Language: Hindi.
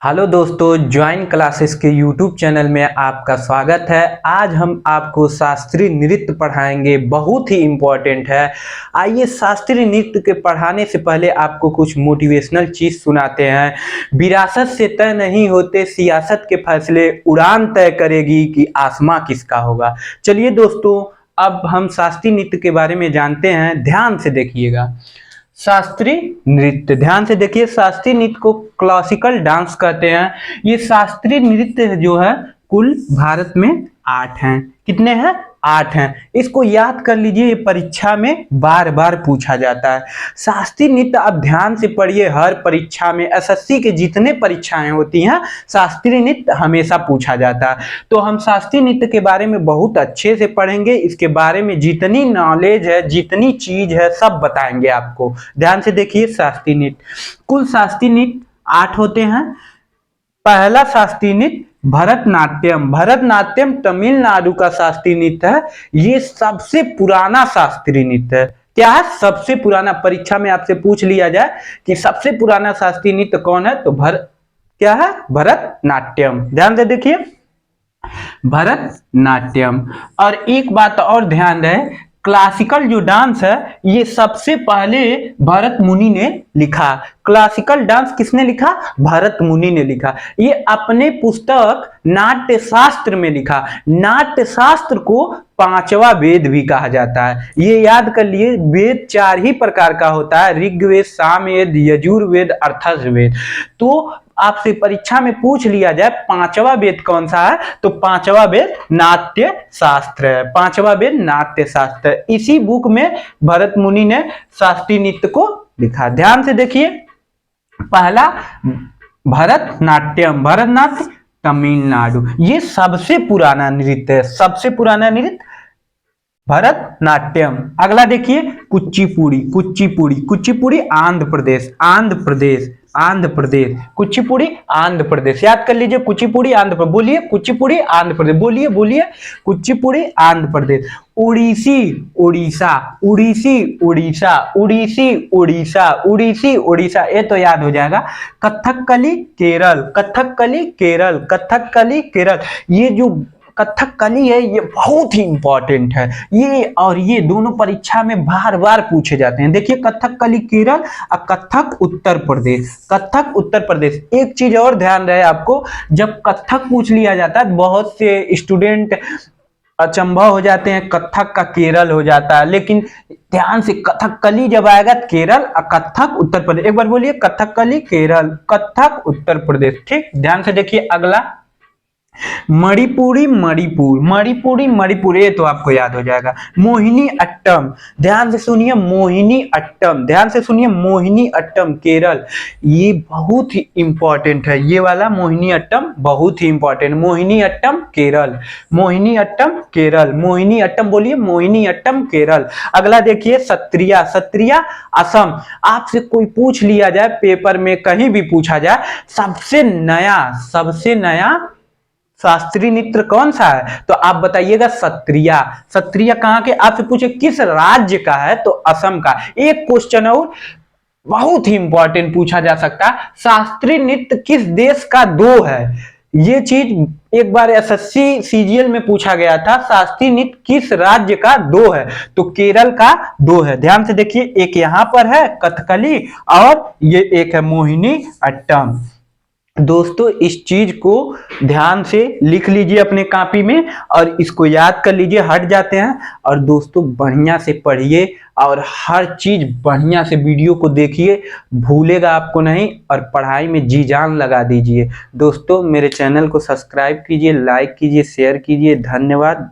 हेलो दोस्तों, ज्वाइन क्लासेस के यूट्यूब चैनल में आपका स्वागत है। आज हम आपको शास्त्रीय नृत्य पढ़ाएंगे, बहुत ही इम्पोर्टेंट है। आइए शास्त्रीय नृत्य के पढ़ाने से पहले आपको कुछ मोटिवेशनल चीज़ सुनाते हैं। विरासत से तय नहीं होते सियासत के फैसले, उड़ान तय करेगी कि आसमां किसका होगा। चलिए दोस्तों, अब हम शास्त्रीय नृत्य के बारे में जानते हैं, ध्यान से देखिएगा। शास्त्रीय नृत्य, ध्यान से देखिए, शास्त्रीय नृत्य को क्लासिकल डांस कहते हैं। ये शास्त्रीय नृत्य जो है कुल भारत में 8 हैं। कितने हैं? 8 हैं। इसको याद कर लीजिए, ये परीक्षा में बार बार पूछा जाता है। शास्त्रीय नृत्य आप ध्यान से पढ़िए, हर परीक्षा में एसएससी के जितने परीक्षाएं होती हैं शास्त्रीय नृत्य हमेशा पूछा जाता है। तो हम शास्त्रीय नृत्य के बारे में बहुत अच्छे से पढ़ेंगे। इसके बारे में जितनी नॉलेज है, जितनी चीज है, सब बताएंगे आपको। ध्यान से देखिए, शास्त्रीय नृत्य, कुल शास्त्रीय नृत्य 8 होते हैं। पहला शास्त्रीय नृत्य भरतनाट्यम। भरतनाट्यम तमिलनाडु का शास्त्रीय नृत्य है। ये सबसे पुराना शास्त्रीय नृत्य है। क्या है? सबसे पुराना। परीक्षा में आपसे पूछ लिया जाए कि सबसे पुराना शास्त्रीय नृत्य कौन है, तो क्या है? भरतनाट्यम। ध्यान से देखिए, भरतनाट्यम। और एक बात और ध्यान रहे, क्लासिकल जो डांस है ये सबसे पहले भरत मुनि ने लिखा। क्लासिकल डांस किसने लिखा? भरत मुनि ने लिखा। ये अपने पुस्तक नाट्य शास्त्र में लिखा। नाट्य शास्त्र को 5वां वेद भी कहा जाता है। ये याद कर लिए, वेद 4 ही प्रकार का होता है, ऋग्वेद, सामवेद, यजुर्वेद, अथर्ववेद। तो आपसे परीक्षा में पूछ लिया जाए 5वां वेद कौन सा है, तो 5वां वेद नाट्य शास्त्र है। 5वां वेद नाट्य शास्त्र है। इसी बुक में भरत मुनि ने शास्त्रीय नृत्य को लिखा। ध्यान से देखिए, पहला भरतनाट्यम, भरतनाट्यम तमिलनाडु, ये सबसे पुराना नृत्य है। सबसे पुराना नृत्य भरतनाट्यम। अगला देखिए, कुचिपुड़ी। कुचिपुड़ी, कुचिपुड़ी आंध्र प्रदेश, आंध्र प्रदेश, आंध्र प्रदेश। कुचिपुड़ी आंध्र प्रदेश, याद कर लीजिए, कुचिपुड़ी आंध्र प्रदेश। बोलिए कुचिपुड़ी आंध्र प्रदेश, बोलिए बोलिए कुचिपुड़ी आंध्र प्रदेश। उड़ीसी उड़ीसा, उड़ीसी उड़ीसा, उड़ीसी उड़ीसा, उड़ीसी उड़ीसा, ये तो याद हो जाएगा। कथकली केरल, कथकली केरल, कथकली केरल। ये जो कथकली है ये बहुत ही इंपॉर्टेंट है। ये और ये दोनों परीक्षा में बार बार पूछे जाते हैं। देखिए, कथकली केरल और कथक उत्तर प्रदेश, कथक उत्तर प्रदेश। एक चीज और ध्यान रहे आपको, जब कथक पूछ लिया जाता है बहुत से स्टूडेंट अचंभा हो जाते हैं, कथक का केरल हो जाता है, लेकिन ध्यान से कथकली जब आएगा केरल और कथक उत्तर प्रदेश। एक बार बोलिए, कथकली केरल, कथक उत्तर प्रदेश। ठीक, ध्यान से देखिए। अगला मणिपुरी, मणिपुर, मणिपुरी मणिपुर, ये तो आपको याद हो जाएगा। मोहिनी अट्टम, ध्यान से सुनिए, मोहिनी अट्टम, ध्यान से सुनिए, मोहिनी अट्टम केरल। ये बहुत ही इंपॉर्टेंट है, ये वाला मोहिनी अट्टम बहुत ही इंपॉर्टेंट। मोहिनी अट्टम केरल, मोहिनी अट्टम केरल, मोहिनी अट्टम, बोलिए मोहिनी अट्टम केरल। अगला देखिए, सत्रिया, सत्रिया असम। आपसे कोई पूछ लिया जाए पेपर में, कहीं भी पूछा जाए, सबसे नया शास्त्रीय नृत्य कौन सा है, तो आप बताइएगा सत्रिया। सत्रिया कहाँ के? आपसे पूछे किस राज्य का है, तो असम का। एक क्वेश्चन और बहुत ही इंपॉर्टेंट पूछा जा सकता है, शास्त्रीय नृत्य किस देश का 2 है। ये चीज एक बार एसएससी सीजीएल में पूछा गया था, शास्त्रीय नृत्य किस राज्य का 2 है, तो केरल का 2 है। ध्यान से देखिए, एक यहां पर है कथकली और ये एक है मोहिनी अट्टम। दोस्तों, इस चीज को ध्यान से लिख लीजिए अपने कॉपी में और इसको याद कर लीजिए। हट जाते हैं। और दोस्तों, बढ़िया से पढ़िए और हर चीज बढ़िया से वीडियो को देखिए, भूलेगा आपको नहीं, और पढ़ाई में जी जान लगा दीजिए। दोस्तों, मेरे चैनल को सब्सक्राइब कीजिए, लाइक कीजिए, शेयर कीजिए। धन्यवाद।